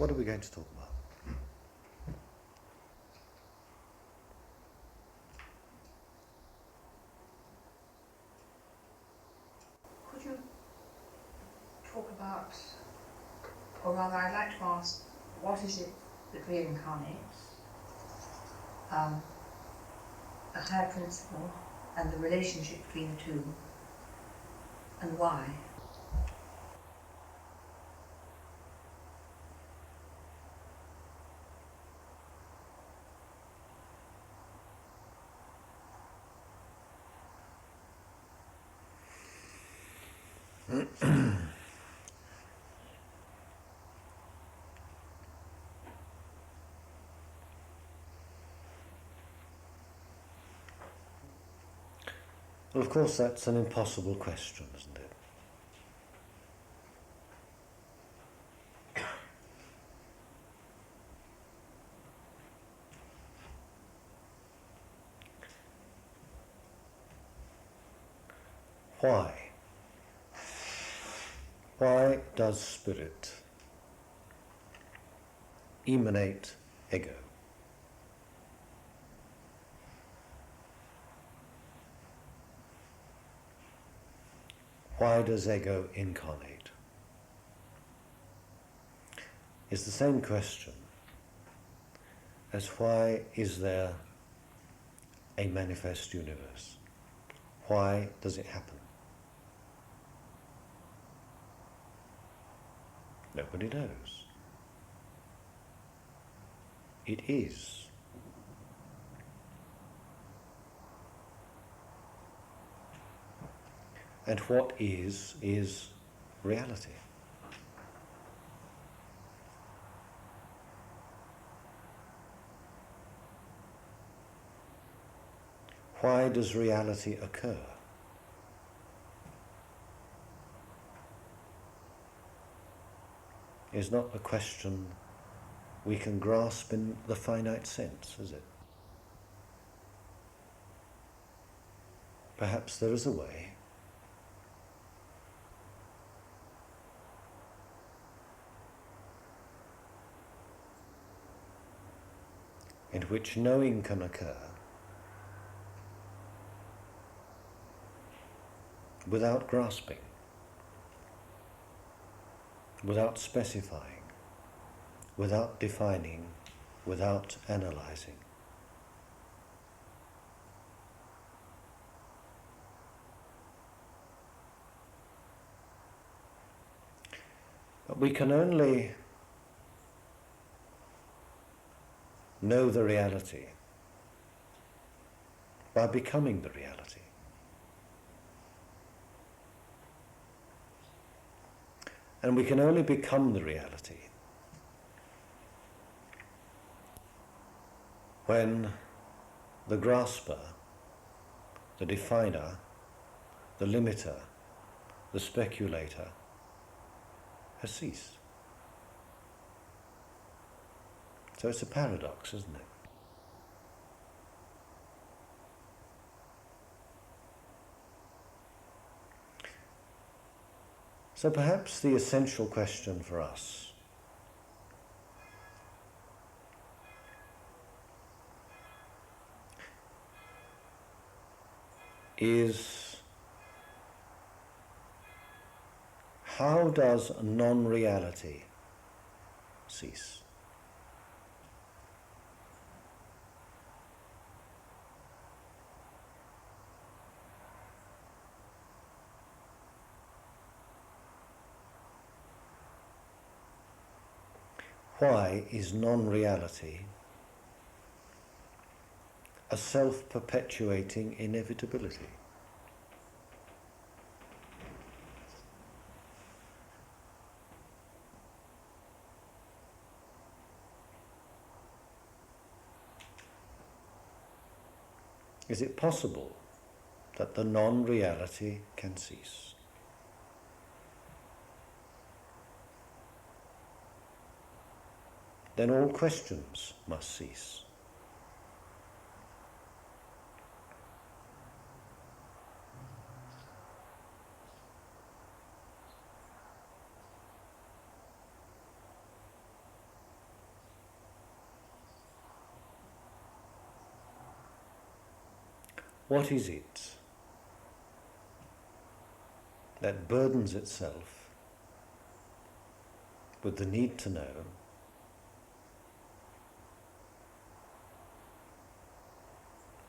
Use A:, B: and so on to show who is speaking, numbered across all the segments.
A: What are we going to talk about?
B: Could you talk about, or rather I'd like to ask, what is it that reincarnates, a higher principle, and the relationship between the two, and why?
A: Well, of course, that's an impossible question, isn't it? Why? Why does spirit emanate ego? Why does ego incarnate? It's the same question as why is there a manifest universe? Why does it happen? Nobody knows. It is. And what is reality. Why does reality occur? Is not a question we can grasp in the finite sense, is it? Perhaps there is a way. In which knowing can occur without grasping, without specifying, without defining, without analyzing. But we can only know the reality by becoming the reality. And we can only become the reality when the grasper, the definer, the limiter, the speculator has ceased. So it's a paradox, isn't it? So perhaps the essential question for us is, how does non-reality cease? Why is non-reality a self-perpetuating inevitability? Is it possible that the non-reality can cease? Then all questions must cease. What is it that burdens itself with the need to know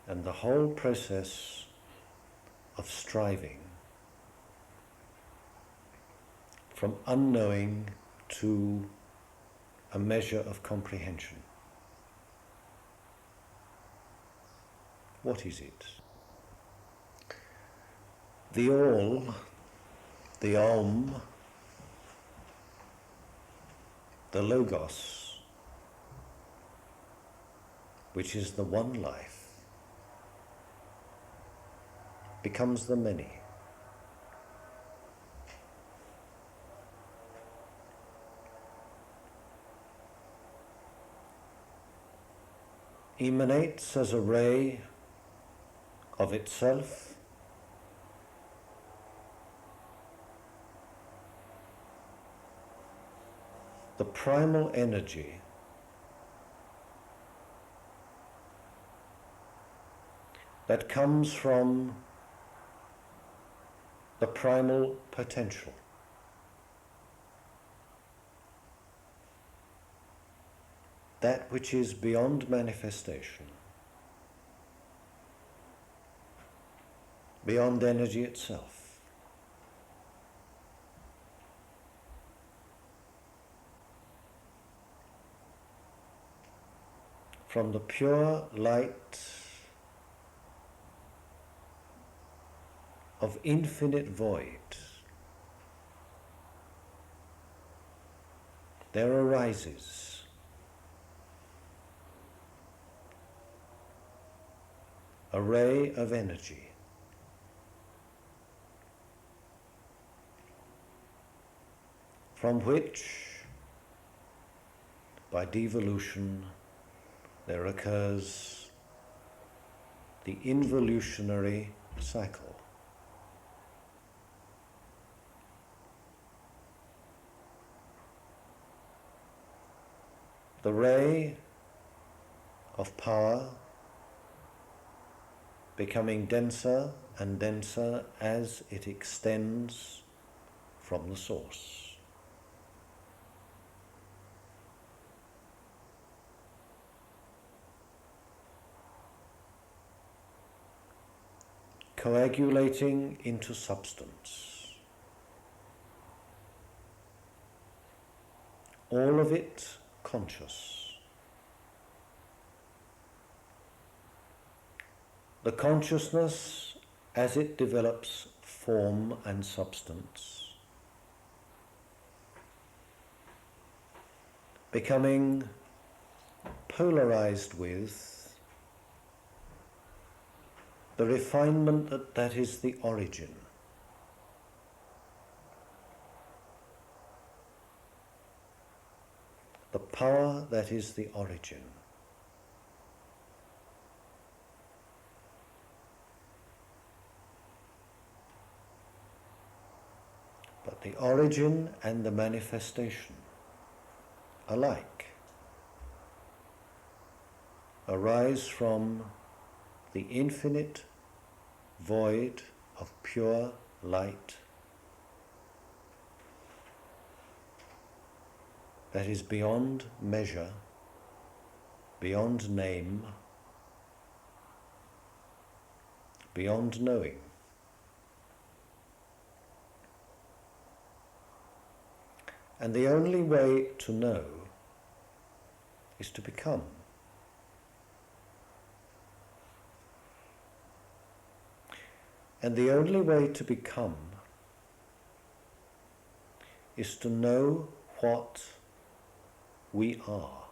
A: and the whole process of striving from unknowing to a measure of comprehension? What is it? The All, the Om, the Logos, which is the one life, becomes the many. Emanates as a ray of itself, the primal energy that comes from the primal potential. That which is beyond manifestation, beyond energy itself. From the pure light of infinite void, there arises a ray of energy from which, by devolution, there occurs the involutionary cycle. The ray of power becoming denser and denser as it extends from the source. Coagulating into substance. All of it conscious. The consciousness, as it develops form and substance, becoming polarized with the refinement that is the origin. The power that is the origin. But the origin and the manifestation alike arise from the infinite void of pure light that is beyond measure, beyond name, beyond knowing. And the only way to know is to become. And the only way to become is to know what we are.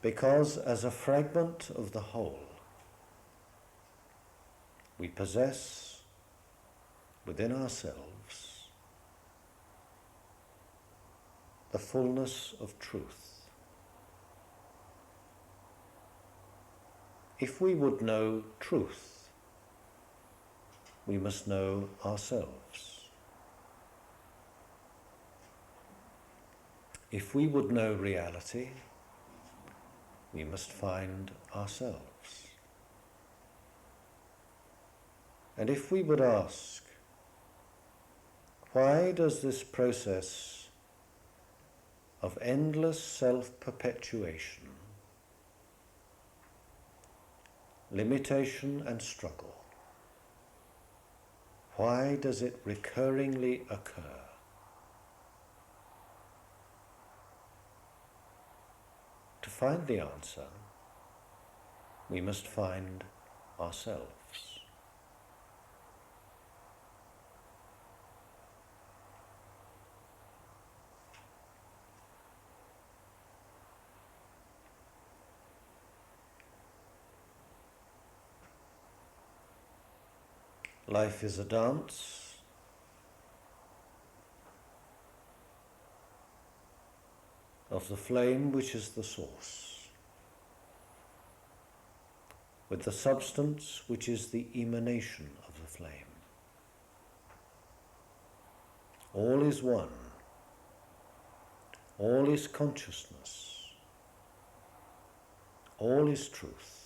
A: Because as a fragment of the whole, we possess within ourselves the fullness of truth. If we would know truth, we must know ourselves. If we would know reality, we must find ourselves. And if we would ask, why does this process of endless self-perpetuation, limitation and struggle, why does it recurringly occur? To find the answer, we must find ourselves. Life is a dance, of the flame which is the source, with the substance which is the emanation of the flame. All is one, all is consciousness, all is truth.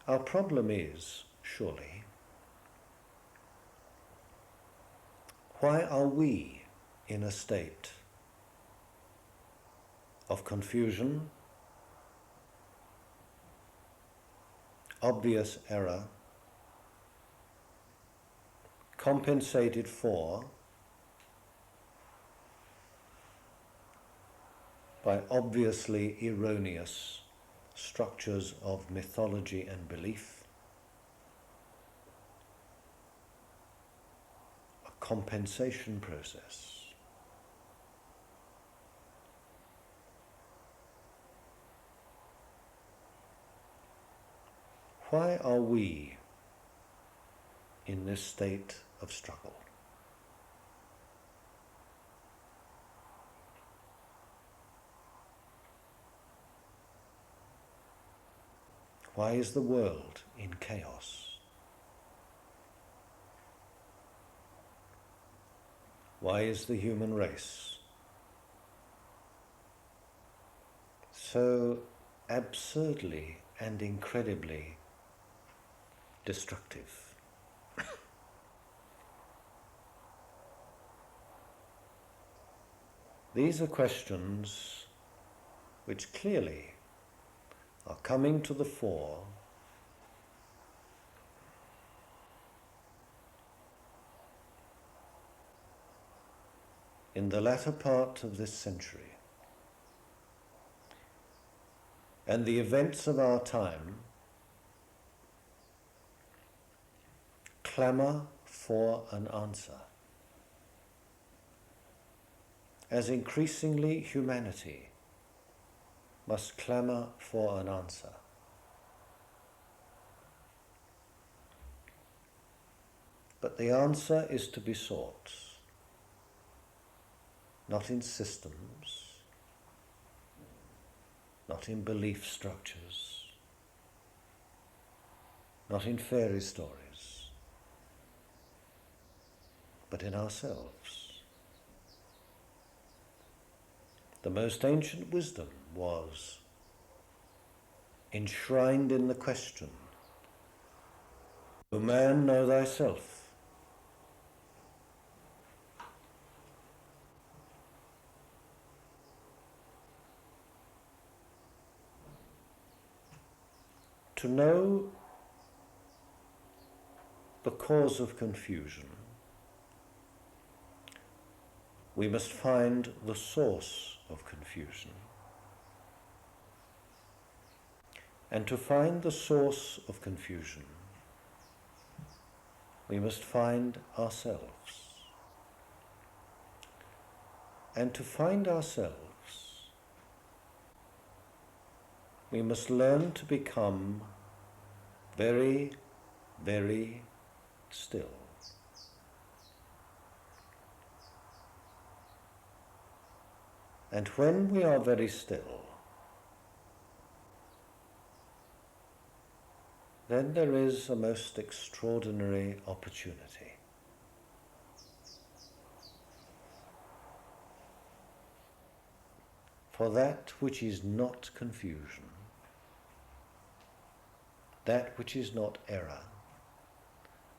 A: Our problem is, surely, why are we in a state of confusion, obvious error, compensated for by obviously erroneous structures of mythology and belief, a compensation process. Why are we in this state of struggle? Why is the world in chaos? Why is the human race so absurdly and incredibly destructive? These are questions which clearly are coming to the fore in the latter part of this century. And the events of our time clamour for an answer, as increasingly humanity must clamour for an answer. But the answer is to be sought not in systems, not in belief structures, not in fairy stories, but in ourselves. The most ancient wisdom was enshrined in the question, O man, know thyself. To know the cause of confusion, we must find the source of confusion. And to find the source of confusion, we must find ourselves. And to find ourselves, we must learn to become very, very still. And when we are very still, then there is a most extraordinary opportunity. for that which is not confusion, that which is not error,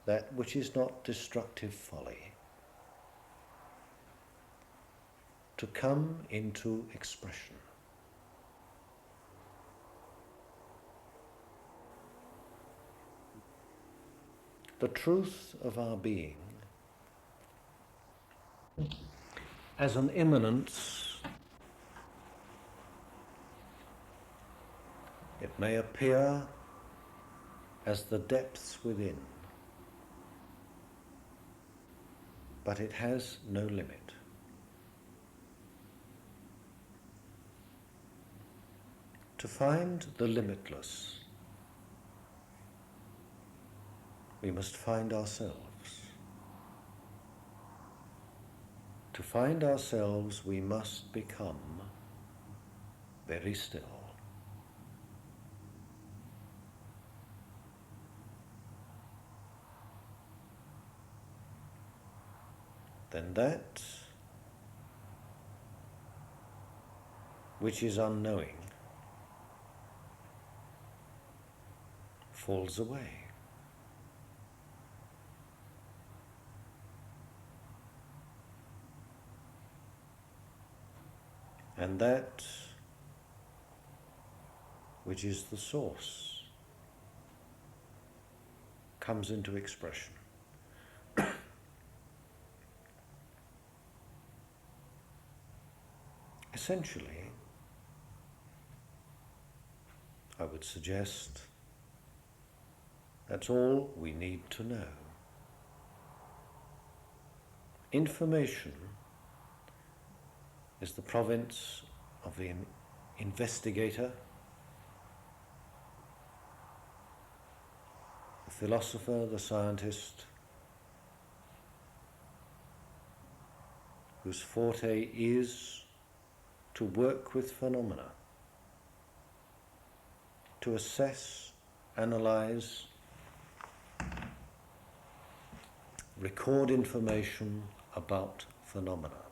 A: that which is not destructive folly, to come into expression. The truth of our being as an immanence, it may appear as the depths within, but it has no limit. To find the limitless, we must find ourselves. To find ourselves, we must become very still. Then that which is unknowing falls away. And that which is the source comes into expression. Essentially, I would suggest that's all we need to know. Information is the province of the investigator, the philosopher, the scientist, whose forte is to work with phenomena, to assess, analyze, record information about phenomena.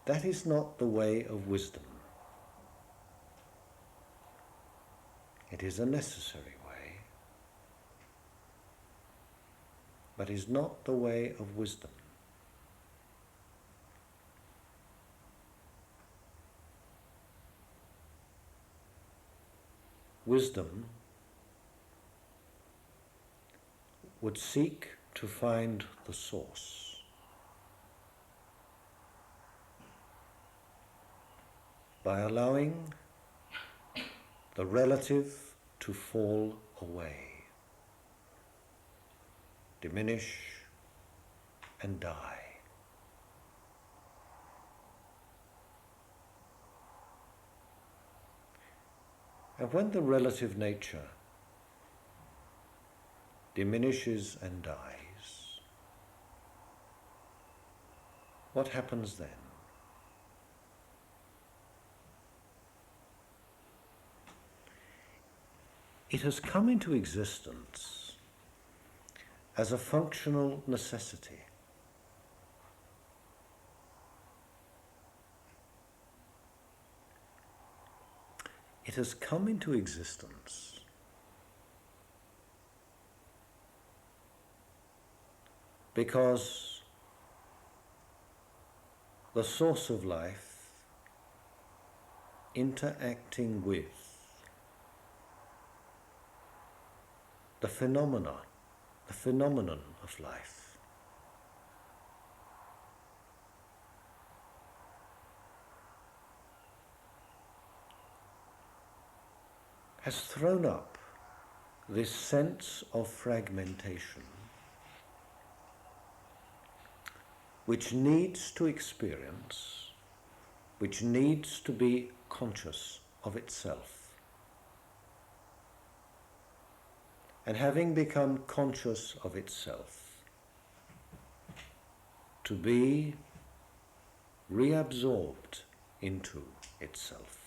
A: That is not the way of wisdom. It is a necessary way, but is not the way of wisdom. Wisdom would seek to find the source. By allowing the relative to fall away, diminish and die. And when the relative nature diminishes and dies, what happens then? It has come into existence as a functional necessity. It has come into existence because the source of life interacting with the phenomenon of life has thrown up this sense of fragmentation which needs to experience, which needs to be conscious of itself. And having become conscious of itself, to be reabsorbed into itself.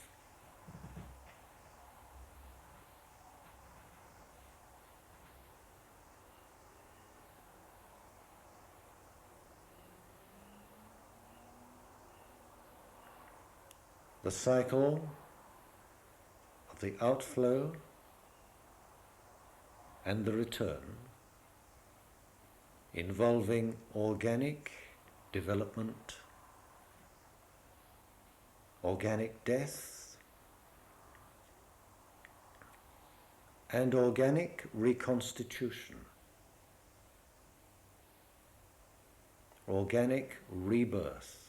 A: the cycle of the outflow and the return, involving organic development, organic death, and organic reconstitution, organic rebirth.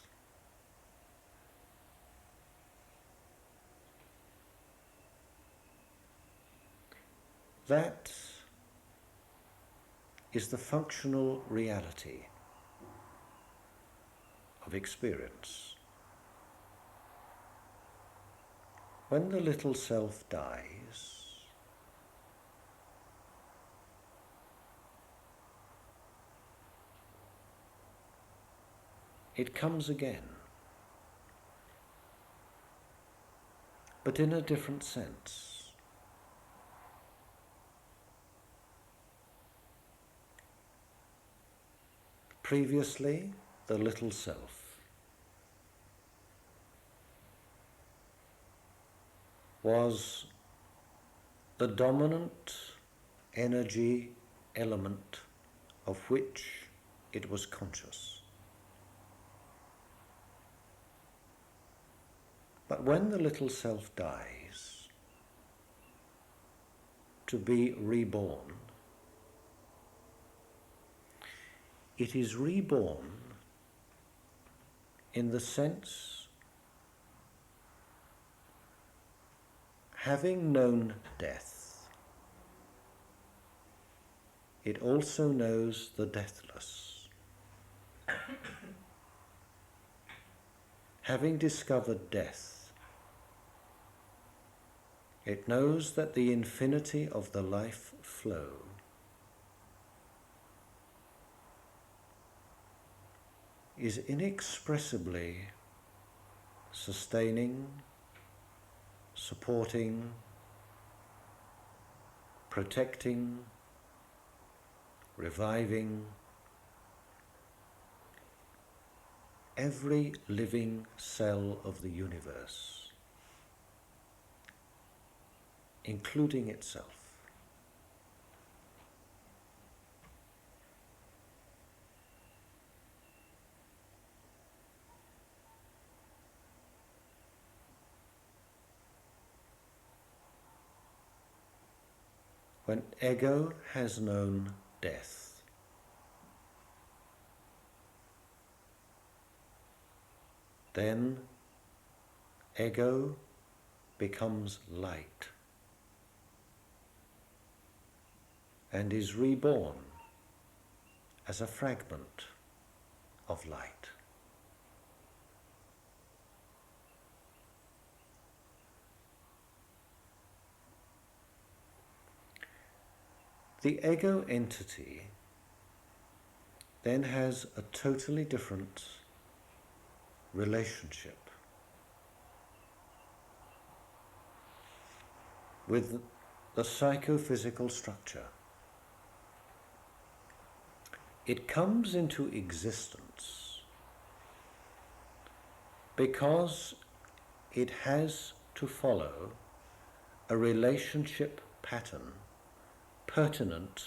A: That is the functional reality of experience. When the little self dies, it comes again, but in a different sense. Previously, the little self was the dominant energy element of which it was conscious. But when the little self dies, to be reborn, it is reborn in the sense, having known death, it also knows the deathless. Having discovered death, it knows that the infinity of the life flow is inexpressibly sustaining, supporting, protecting, reviving every living cell of the universe, including itself. When ego has known death, then ego becomes light and is reborn as a fragment of light. The ego entity then has a totally different relationship with the psychophysical structure. It comes into existence because it has to follow a relationship pattern pertinent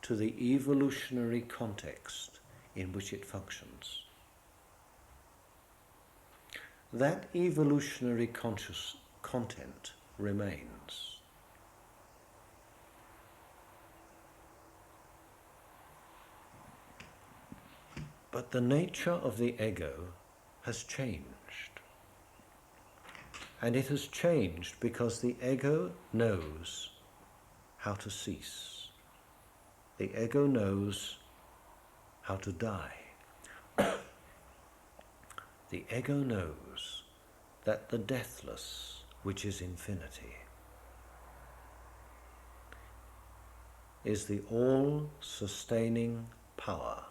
A: to the evolutionary context in which it functions. That evolutionary conscious content remains. But the nature of the ego has changed. And it has changed because the ego knows how to cease. The ego knows how to die. The ego knows that the deathless, which is infinity, is the all-sustaining power,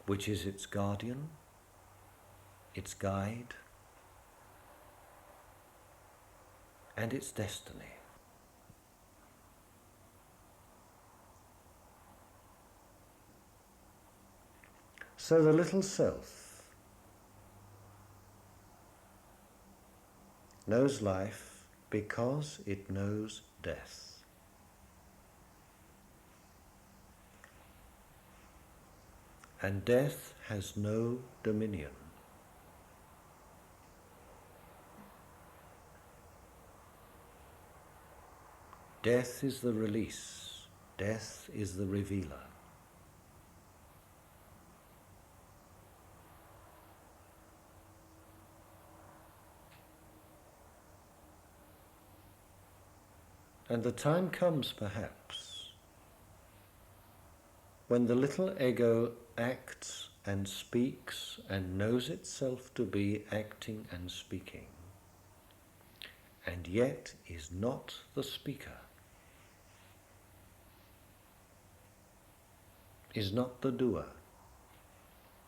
A: which is its guardian, its guide, and its destiny. So the little self knows life because it knows death. And death has no dominion. Death is the release. Death is the revealer. And the time comes, perhaps, when the little ego acts and speaks and knows itself to be acting and speaking, and yet is not the speaker, is not the doer,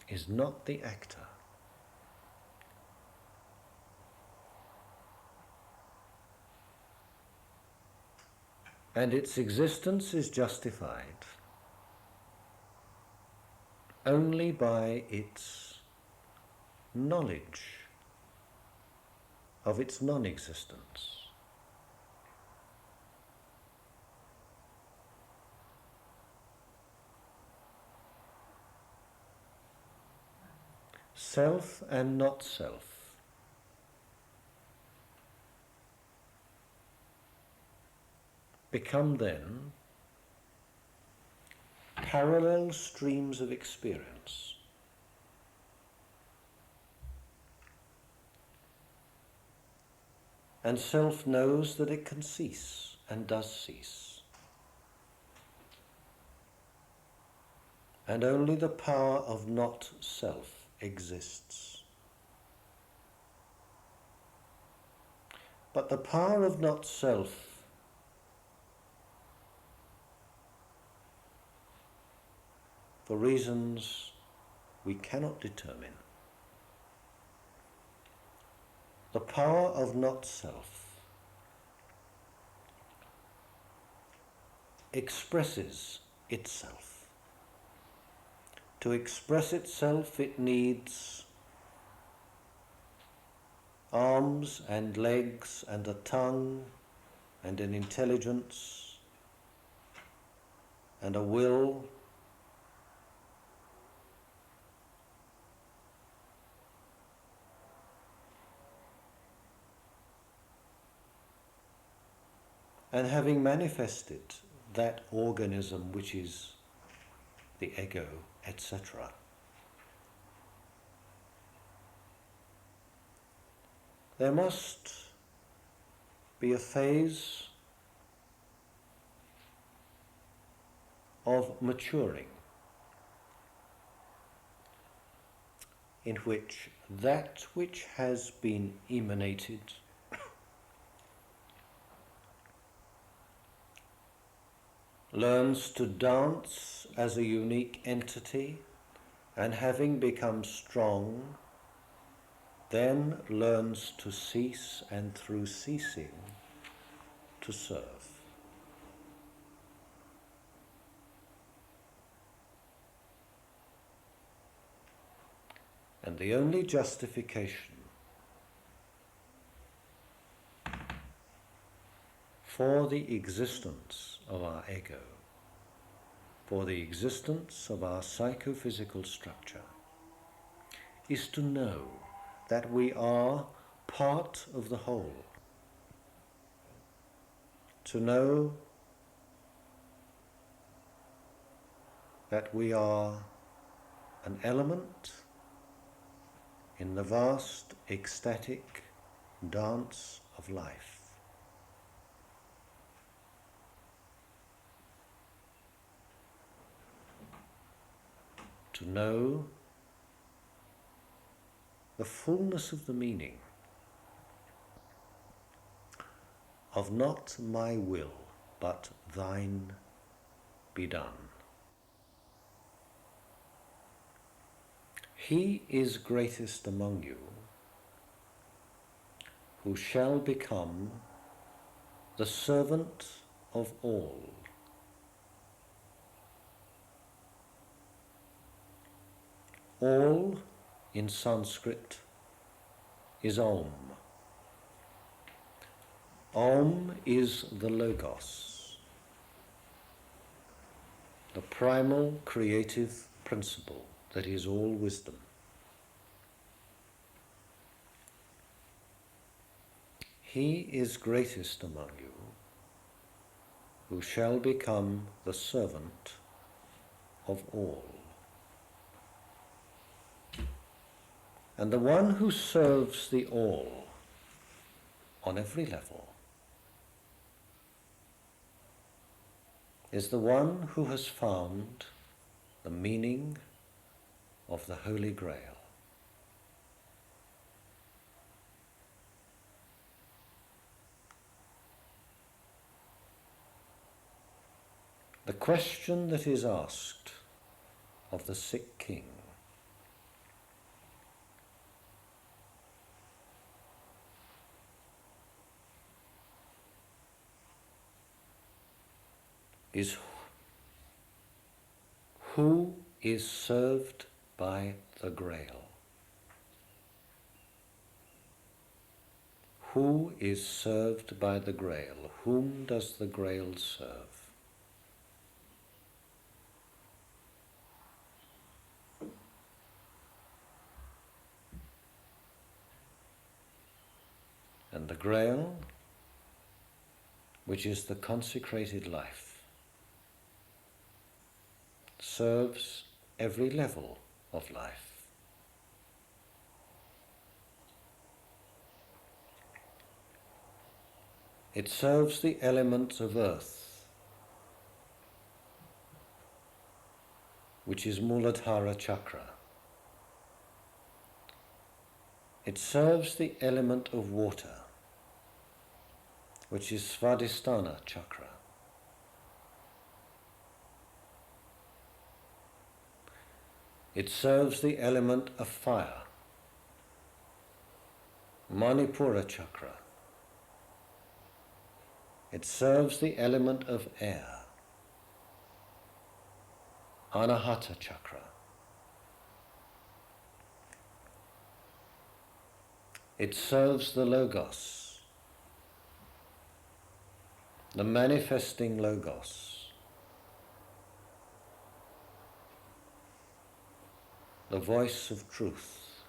A: is not the actor. And its existence is justified only by its knowledge of its non-existence. Self and not self become then parallel streams of experience. And self knows that it can cease and does cease. And only the power of not self exists. But the power of not self for reasons we cannot determine. The power of not self expresses itself. To express itself, it needs arms and legs and a tongue and an intelligence and a will and having manifested that organism which is the ego, etc., there must be a phase of maturing in which that which has been emanated learns to dance as a unique entity, and having become strong, then learns to cease, and through ceasing, to serve. And the only justification for the existence of our ego, for the existence of our psychophysical structure, is to know that we are part of the whole. To know that we are an element in the vast ecstatic dance of life. To know the fullness of the meaning of not my will, but thine be done. He is greatest among you, who shall become the servant of all. All in Sanskrit is Om. Om is the Logos, the primal creative principle that is all wisdom. He is greatest among you, who shall become the servant of all. And the one who serves the all on every level is the one who has found the meaning of the Holy Grail. The question that is asked of the sick king is, who is served by the Grail? Who is served by the Grail? Whom does the Grail serve? And the Grail, which is the consecrated life, serves every level of life. It serves the element of earth, which is Muladhara Chakra. It serves the element of water, which is Svadhisthana Chakra. It serves the element of fire, Manipura Chakra. It serves the element of air, Anahata Chakra. It serves the Logos, the manifesting Logos, the voice of truth,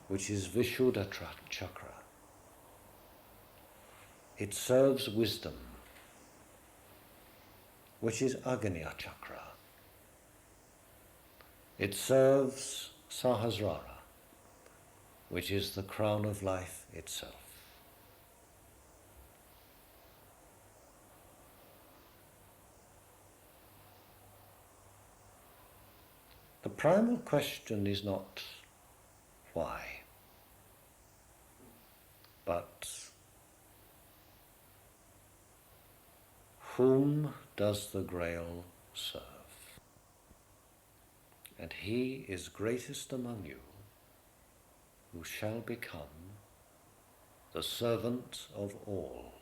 A: which is Vishuddha Chakra. It serves wisdom, which is Agnya Chakra. It serves Sahasrara, which is the crown of life itself. The primal question is not why, but whom does the Grail serve? And he is greatest among you, who shall become the servant of all.